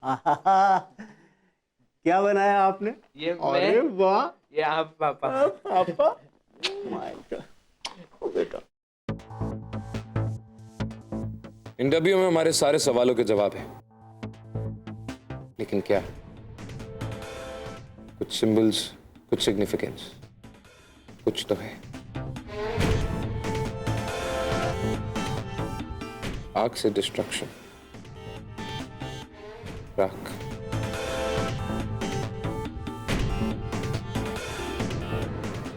आहा, क्या बनाया आपने? ये अरे वाह, ये आप पापा। पापा, माय गॉड, ओ बेटा। इंटरव्यू में हमारे सारे सवालों के जवाब हैं, लेकिन क्या? कुछ सिंबल्स, कुछ सिग्निफिकेंस, कुछ तो है। आग से डिस्ट्रक्शन, राख।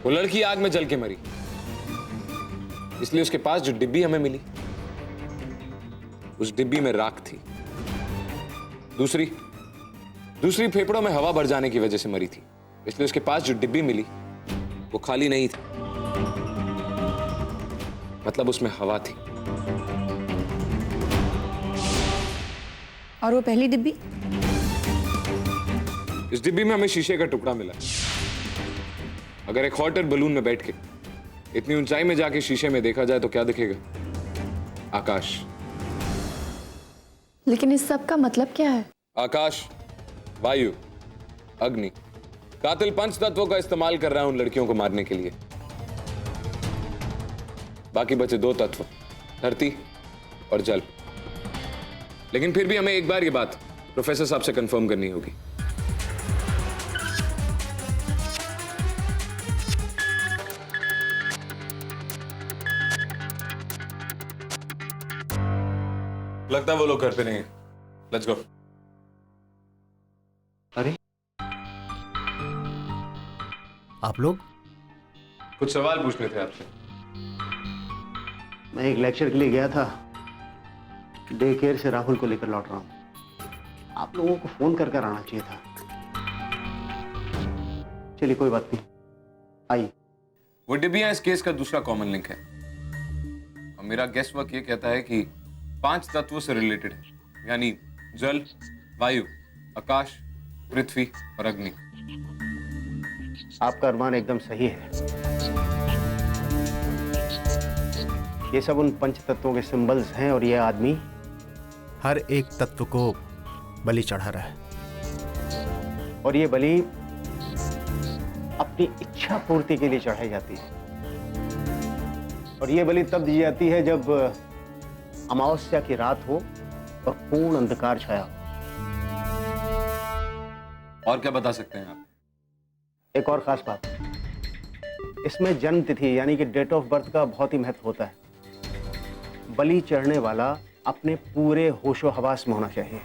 वो लड़की आग में जल के मरी, इसलिए उसके पास जो डिब्बी हमें मिली, उस डिब्बी में राख थी। दूसरी फेफड़ों में हवा भर जाने की वजह से मरी थी, इसलिए उसके पास जो डिब्बी मिली वो खाली नहीं थी, मतलब उसमें हवा थी। और वो पहली डिब्बी? इस डिब्बी में हमें शीशे का टुकड़ा मिला। अगर एक हॉट एयर बलून में बैठ के इतनी ऊंचाई में जाके शीशे में देखा जाए तो क्या दिखेगा? आकाश। लेकिन इस सब का मतलब क्या है? आकाश, वायु, अग्नि। कातिल पंच तत्वों का इस्तेमाल कर रहा है उन लड़कियों को मारने के लिए। बाकी बचे दो तत्व, धरती और जल। लेकिन फिर भी हमें एक बार ये बात प्रोफेसर साहब से कंफर्म करनी होगी। लगता है वो लोग घर पे नहीं है। Let's go. अरे आप लोग? कुछ सवाल पूछने थे आपसे। मैं एक लेक्चर के लिए गया था, डे केयर से राहुल को लेकर लौट रहा हूं। आप लोगों को फोन कर कर आना चाहिए था। चलिए कोई बात नहीं, आइए। वो डिब्बियां इस केस का दूसरा कॉमन लिंक है, और मेरा गेस वर्क ये कहता है कि 5 तत्वों से रिलेटेड है, यानी जल, वायु, आकाश, पृथ्वी और अग्नि। आपका अनुमान एकदम सही है। ये सब उन पंच तत्वों के सिंबल्स हैं, और ये आदमी हर एक तत्व को बलि चढ़ा रहा है। और ये बलि अपनी इच्छा पूर्ति के लिए चढ़ाई जाती है, और ये बलि तब दी जाती है जब अमावस्या की रात हो और पूर्ण अंधकार छाया हो। और क्या बता सकते हैं आप? एक और खास बात, इसमें जन्म तिथि यानी कि डेट ऑफ बर्थ का बहुत ही महत्व होता है। बलि चढ़ने वाला अपने पूरे होशो हवास में होना चाहिए।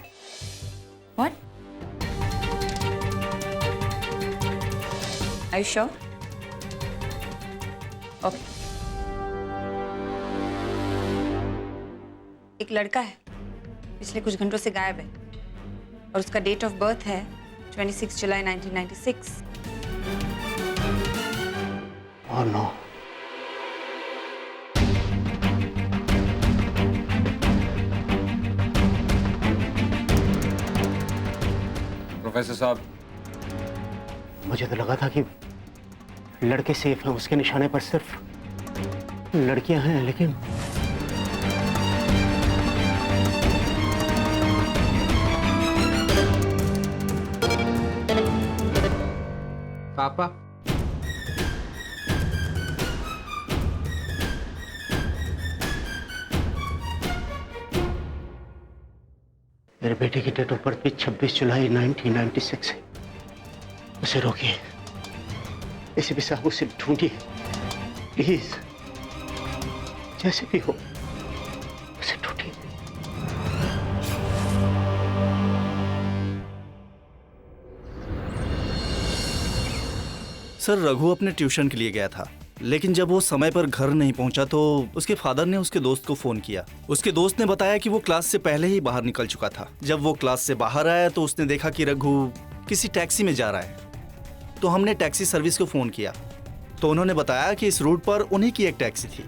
What? Are you sure? Okay. एक लड़का है, पिछले कुछ घंटों से गायब है, और उसका डेट ऑफ बर्थ है 26 जुलाई 1996। Oh no. प्रोफेसर साहब, मुझे तो लगा था कि लड़के सेफ हैं, उसके निशाने पर सिर्फ लड़कियां हैं, लेकिन पापा, मेरे बेटे की डेट ऑफ बर्थ भी 26 जुलाई 1996 है। उसे रोकिए, एसीपी साहब, उसे ढूंढिए प्लीज, जैसे भी हो उसे ढूंढिए। सर, रघु अपने ट्यूशन के लिए गया था, लेकिन जब वो समय पर घर नहीं पहुंचा तो उसके फादर ने उसके दोस्त को फोन किया। उसके दोस्त ने बताया कि वो क्लास से पहले ही बाहर निकल चुका था। जब वो क्लास से बाहर आया तो उसने देखा कि रघु किसी टैक्सी में जा रहा है। तो हमने टैक्सी सर्विस को फोन किया, तो उन्होंने बताया कि इस रूट पर उन्हीं की एक टैक्सी थी।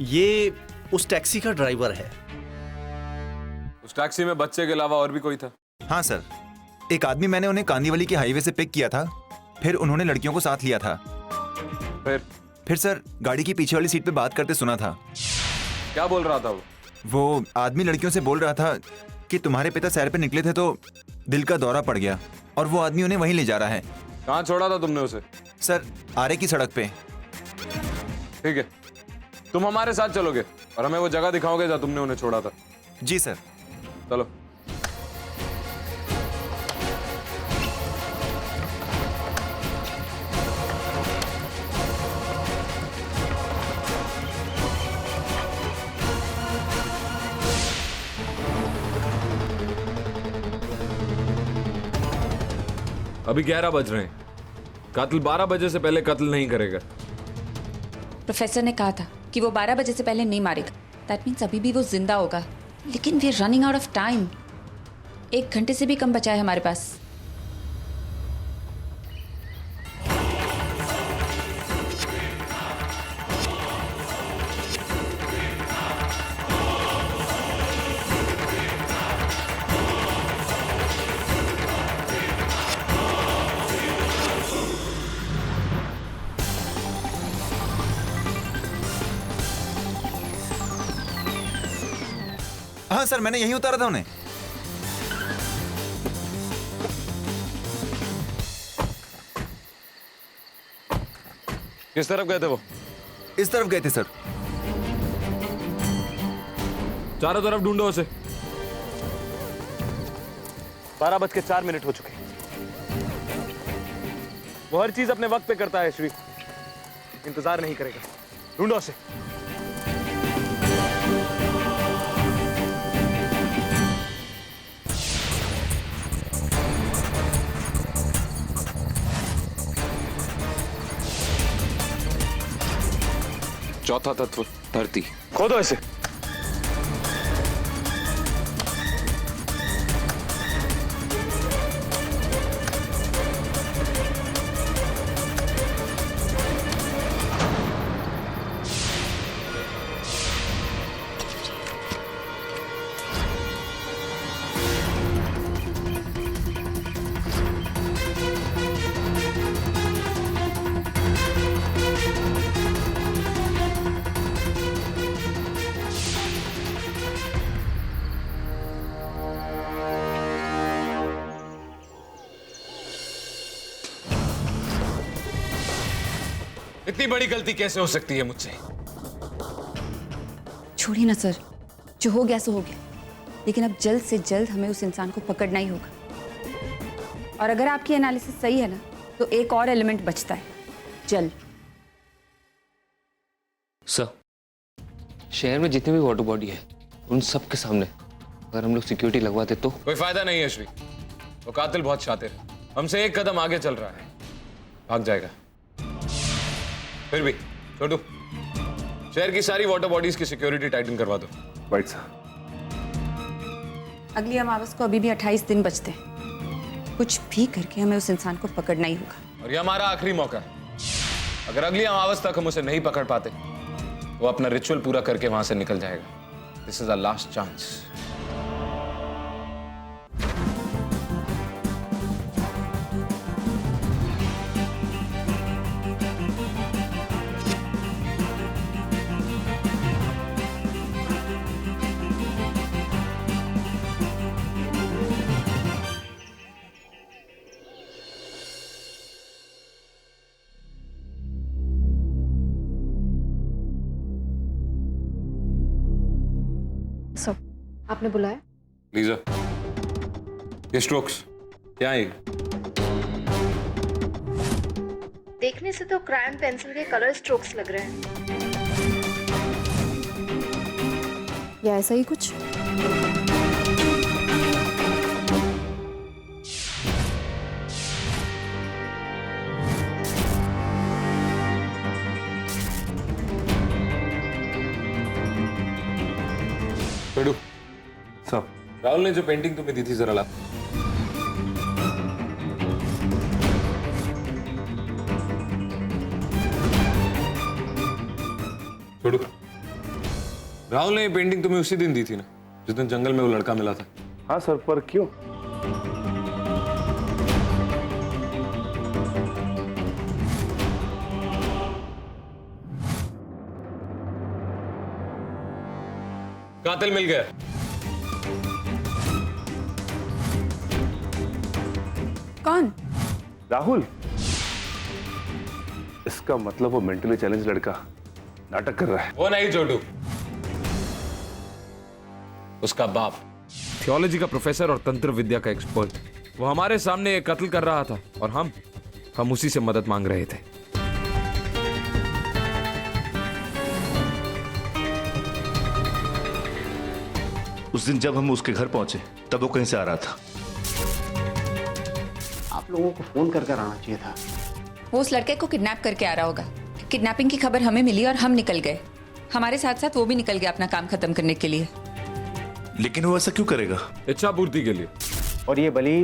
ये उस टैक्सी का ड्राइवर है। उस टैक्सी में बच्चे के अलावा और भी कोई था? हाँ सर, एक आदमी, मैंने उन्हें कांदीवली के हाईवे से पिक किया था, फिर उन्होंने लड़कियों को साथ लिया था। फिर सर गाड़ी की पीछे वाली सीट पे बात करते सुना था। क्या बोल रहा था वो? वो आदमी लड़कियों से बोल रहा था कि तुम्हारे पिता सैर पे निकले थे तो दिल का दौरा पड़ गया और वो आदमी उन्हें वहीं ले जा रहा है। कहाँ छोड़ा था तुमने उसे? सर, आरे की सड़क पे। ठीक है, तुम हमारे साथ चलोगे और हमें वो जगह दिखाओगे जहाँ तुमने उन्हें छोड़ा था। जी सर। चलो। अभी 11 बज रहे हैं। कातिल 12 बजे से पहले कत्ल नहीं करेगा। प्रोफेसर ने कहा था कि वो 12 बजे से पहले नहीं मारेगा। दैट मीन्स अभी भी वो जिंदा होगा, लेकिन we are running out of time. 1 घंटे से भी कम बचा है हमारे पास। हाँ सर, मैंने यहीं उतारा था उन्हें। किस तरफ गए थे वो? इस तरफ गए थे सर। चारों तरफ ढूंढो उसे। 12:04 हो चुके। वो हर चीज अपने वक्त पे करता है श्री, इंतजार नहीं करेगा। ढूंढो उसे। चौथा तत्व धरती। खोदो इसे। इतनी बड़ी गलती कैसे हो सकती है मुझसे? छोड़िए ना सर, जो हो गया सो हो गया, लेकिन अब जल्द से जल्द हमें उस इंसान को पकड़ना ही होगा। और अगर आपकी एनालिसिस सही है ना, तो एक और एलिमेंट बचता है, जल। सर, शहर में जितने भी वाटर बॉडी है उन सब के सामने अगर हम लोग सिक्योरिटी लगवाते तो कोई फायदा नहीं है श्री। वो कातिल बहुत शातिर है, हमसे एक कदम आगे चल रहा है, भाग जाएगा। फिर भी छोटू, शहर की सारी वाटर बॉडीज की सिक्योरिटी टाइटन करवा दो। Right sir. अगली अमावस को अभी भी 28 दिन बचते हैं। कुछ भी करके हमें उस इंसान को पकड़ना ही होगा। और ये हमारा आखिरी मौका है। अगर अगली अमावस तक हम उसे नहीं पकड़ पाते, वो अपना रिचुअल पूरा करके वहां से निकल जाएगा। This is our last chance. आपने बुलाया? लीजा, ये स्ट्रोक्स क्या है? देखने से तो क्रायन पेंसिल के कलर स्ट्रोक्स लग रहे हैं। या ऐसा ही कुछ? छोटू, सर, राहुल ने जो पेंटिंग तुम्हें दी थी, जरा ला। छोटू, राहुल ने ये पेंटिंग तुम्हें उसी दिन दी थी ना, जिस दिन जंगल में वो लड़का मिला था? हाँ सर, पर क्यों? कातिल मिल गया। कौन? राहुल। इसका मतलब वो मेंटली चैलेंज लड़का नाटक कर रहा है। वो नहीं छोटू, उसका बाप थियोलॉजी का प्रोफेसर और तंत्र विद्या का एक्सपर्ट। वो हमारे सामने एक कत्ल कर रहा था और हम उसी से मदद मांग रहे थे। उस दिन जब हम उसके घर पहुंचे तब वो कहीं से आ रहा था। आप लोगों को फोन कर आना चाहिए था। वो उस लड़के को किडनैप करके आ रहा होगा। किडनैपिंग की खबर हमें मिली और हम निकल गए। हमारे साथ साथ वो भी निकल गया अपना काम खत्म करने के लिए। लेकिन वो ऐसा क्यों करेगा? इच्छा पूर्ति के लिए। और ये बलि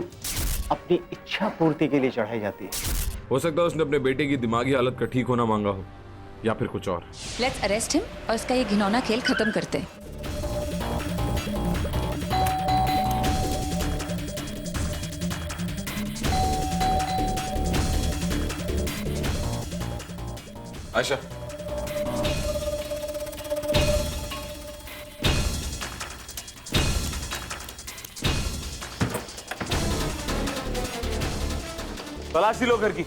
अपनी इच्छा पूर्ति के लिए चढ़ाई जाती है। हो सकता है उसने अपने बेटे की दिमागी हालत का ठीक होना मांगा हो, या फिर कुछ और। लेट्स अरेस्ट हिम और उसका ये घिनौना खेल खत्म करते हैं। आयशा, तलाशी लो घर की।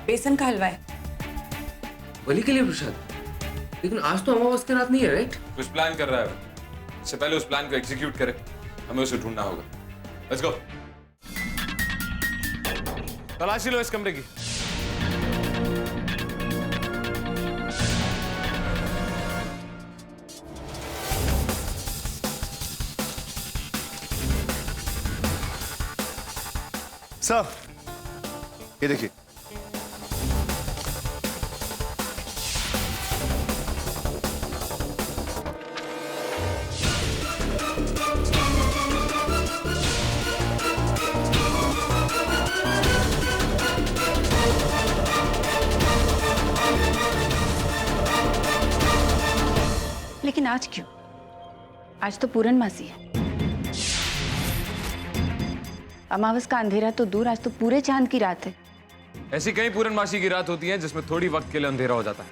बेसन का हलवा है। बलि के लिए प्रसाद? लेकिन आज तो अमावस की रात नहीं है, राइट? कुछ प्लान कर रहा है। इससे पहले उस प्लान को एग्जीक्यूट करे, हमें उसे ढूंढना होगा। Let's go. तलाशी लो इस कमरे की। सर, ये देखिए। लेकिन आज क्यों? आज तो पूर्णमासी है। अमावस का अंधेरा तो दूर, आज तो पूरे चांद की रात है। ऐसी कई पूर्णमासी की रात होती है जिसमें थोड़ी वक्त के लिए अंधेरा हो जाता है,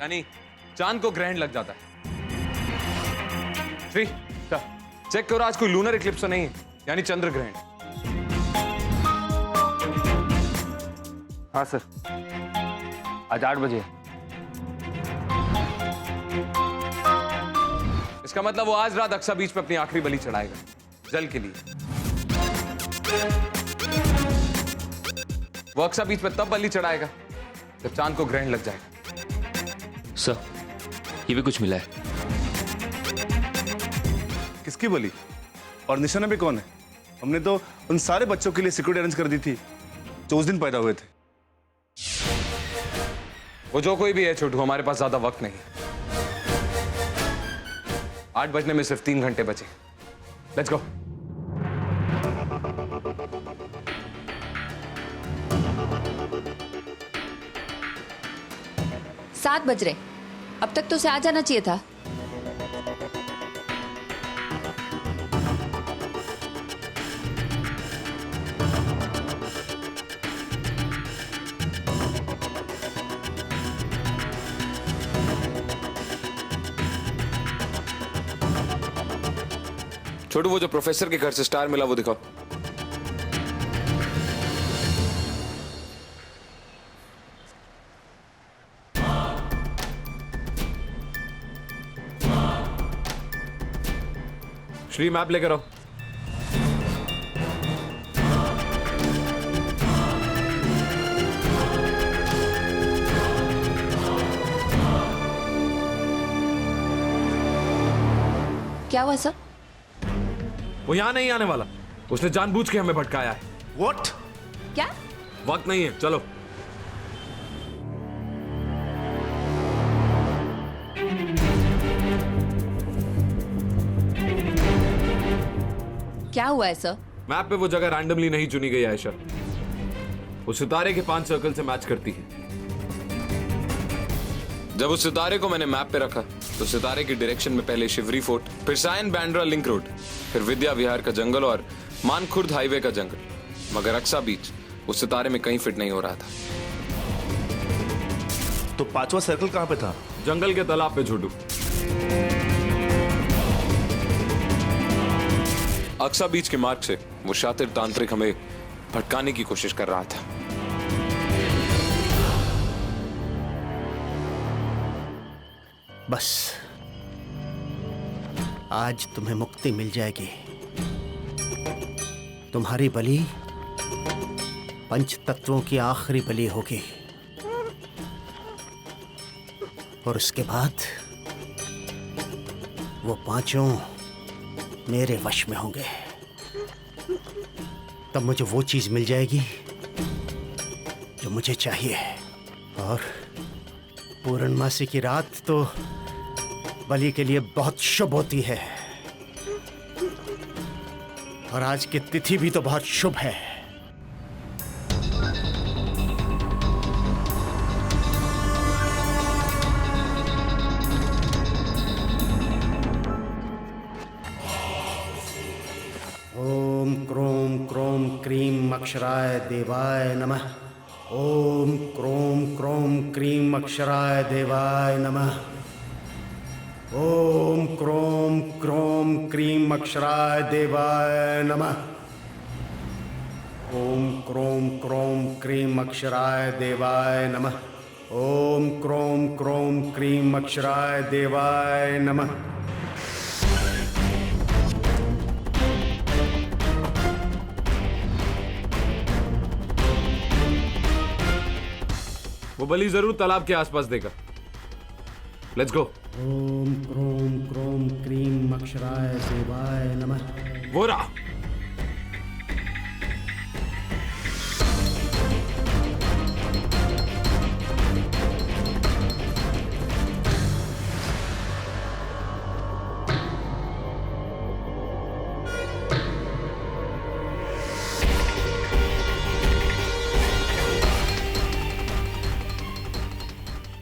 यानी चांद को ग्रहण लग जाता है। श्री, चेक करो आज कोई लूनर इक्लिप्स तो नहीं है, यानी चंद्र ग्रहण। हाँ सर, आज 8 बजे। इसका मतलब वो आज रात अक्सा बीच पे अपनी आखिरी बलि चढ़ाएगा, जल के लिए। वो अक्सा बीच पे तब बलि चढ़ाएगा जब चांद को ग्रहण लग जाएगा। सर, ये भी कुछ मिला है। किसकी बलि? और निशाना भी कौन है? हमने तो उन सारे बच्चों के लिए सिक्योरिटी अरेंज कर दी थी जो उस दिन पैदा हुए थे। वो जो कोई भी है छोटू, हमारे पास ज्यादा वक्त नहीं। 8 बजने में सिर्फ 3 घंटे बचे। Let's go. सात बज रहे, अब तक तो उसे आ जाना चाहिए था। छोटू, वो जो प्रोफेसर के घर से स्टार मिला वो दिखाओ। श्री, मैप लेकर आओ। क्या हुआ सर? वो यहां नहीं आने वाला। उसने जानबूझ के हमें भटकाया है। What? क्या? वक्त नहीं है, चलो। क्या हुआ है सर? मैप पे वो जगह रैंडमली नहीं चुनी गई आयशा, वो सितारे के 5 सर्कल से मैच करती है। जब उस सितारे को मैंने मैप पे रखा तो सितारे की डायरेक्शन में पहले शिवरी फोर्ट, फिर सायन बैंड्रा लिंक रोड, फिर विद्या विहार का जंगल और मानखुर्द हाईवे का जंगल, मगर अक्सा बीच उस सितारे में कहीं फिट नहीं हो रहा था। तो 5वां सर्कल कहाँ पे था? जंगल के तालाब पे छोटू। अक्सा बीच के मार्ग से वो शातिर तांत्रिक हमें भटकाने की कोशिश कर रहा था। बस आज तुम्हें मुक्ति मिल जाएगी। तुम्हारी बलि पंच तत्वों की आखिरी बलि होगी और उसके बाद वो 5 मेरे वश में होंगे। तब मुझे वो चीज मिल जाएगी जो मुझे चाहिए। और पूर्णमासी की रात तो बलि के लिए बहुत शुभ होती है और आज की तिथि भी तो बहुत शुभ है। ओम क्रोम क्रोम क्रीम अक्षराय देवाय नमः। ओम क्रोम क्रोम क्रीम अक्षराय देवाय नमः। ओम क्रोम क्रोम क्रीम अक्षराय देवाय नमः। ओम क्रोम क्रोम क्रीम अक्षराय देवाय नमः। ओम क्रोम क्रोम क्रीम अक्षराय देवाय नमः। वो बलि जरूर तालाब के आसपास देगा। Let's go. ओम क्रोम क्रोम क्रीम अक्षराय देवाय नमः। वो रहा।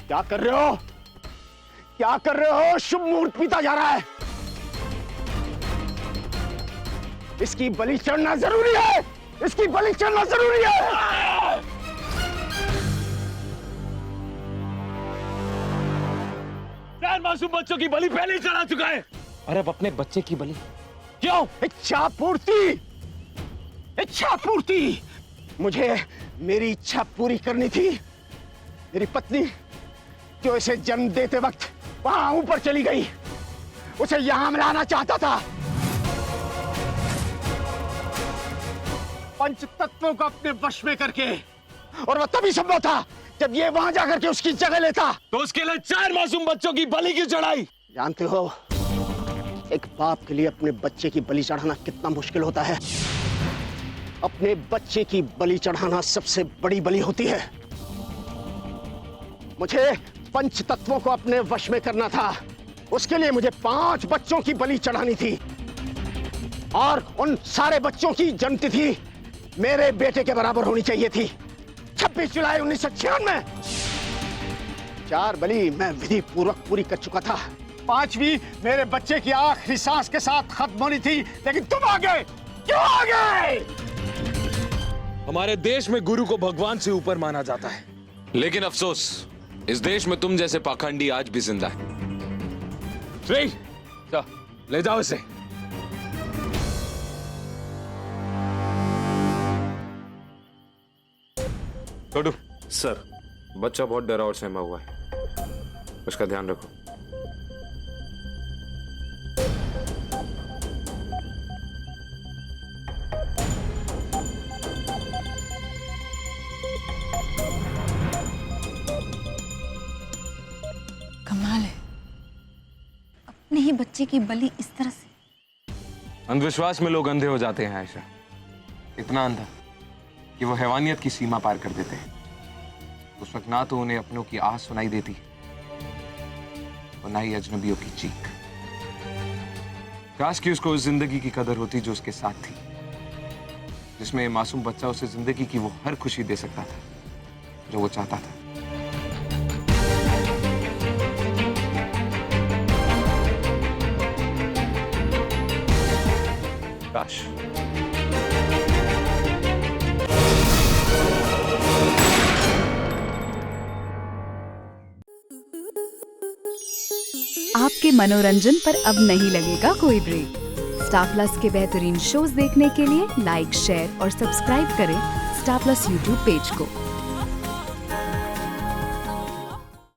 क्या कर रहे हो? क्या कर रहे हो? शुभ मुहूर्त बीता जा रहा है। इसकी बलि चढ़ना जरूरी है। इसकी बलि चढ़ना जरूरी है। मासूम बच्चों की बलि पहले ही चढ़ा चुका है। और अब अपने बच्चे की बलि क्यों? इच्छा पूर्ति। इच्छा पूर्ति। मुझे मेरी इच्छा पूरी करनी थी। मेरी पत्नी जो इसे जन्म देते वक्त वहां ऊपर चली गई, उसे यहां मिलाना चाहता था। पंच तत्वों को अपने वश में करके, और वह तभी संभव था जब ये वहां जाकर के उसकी जगह लेता। तो उसके लिए 4 मासूम बच्चों की बलि क्यों चढ़ाई? जानते हो एक बाप के लिए अपने बच्चे की बलि चढ़ाना कितना मुश्किल होता है। अपने बच्चे की बलि चढ़ाना सबसे बड़ी बलि होती है। मुझे पंच तत्वों को अपने वश में करना था। उसके लिए मुझे 5 बच्चों की बलि चढ़ानी थी और उन सारे बच्चों की जन्मतिथि मेरे बेटे के बराबर होनी चाहिए थी। 26 जुलाई 1996। 4 बलि मैं विधि पूर्वक पूरी कर चुका था। 5वीं मेरे बच्चे की आखिरी सांस के साथ खत्म होनी थी, लेकिन तुम आ गए। क्यों आ गए? हमारे देश में गुरु को भगवान से ऊपर माना जाता है, लेकिन अफसोस इस देश में तुम जैसे पाखंडी आज भी जिंदा है। श्री, ले जाओ इसे। छोटू, सर। बच्चा बहुत डरा और सहमा हुआ है, उसका ध्यान रखो। कमाल है, अपने ही बच्चे की बलि इस तरह से। अंधविश्वास में लोग अंधे हो जाते हैं आयशा, इतना अंधा कि वो हैवानियत की सीमा पार कर देते हैं। उस वक्त ना तो उन्हें अपनों की आह सुनाई देती और ना ही अजनबियों की चीख। काश कि उसको उस जिंदगी की कदर होती जो उसके साथ थी, जिसमें ये मासूम बच्चा उसे जिंदगी की वो हर खुशी दे सकता था जो वो चाहता था। काश। आपके मनोरंजन पर अब नहीं लगेगा कोई ब्रेक। स्टार प्लस के बेहतरीन शोज देखने के लिए लाइक, शेयर और सब्सक्राइब करें स्टार प्लस यूट्यूब पेज को।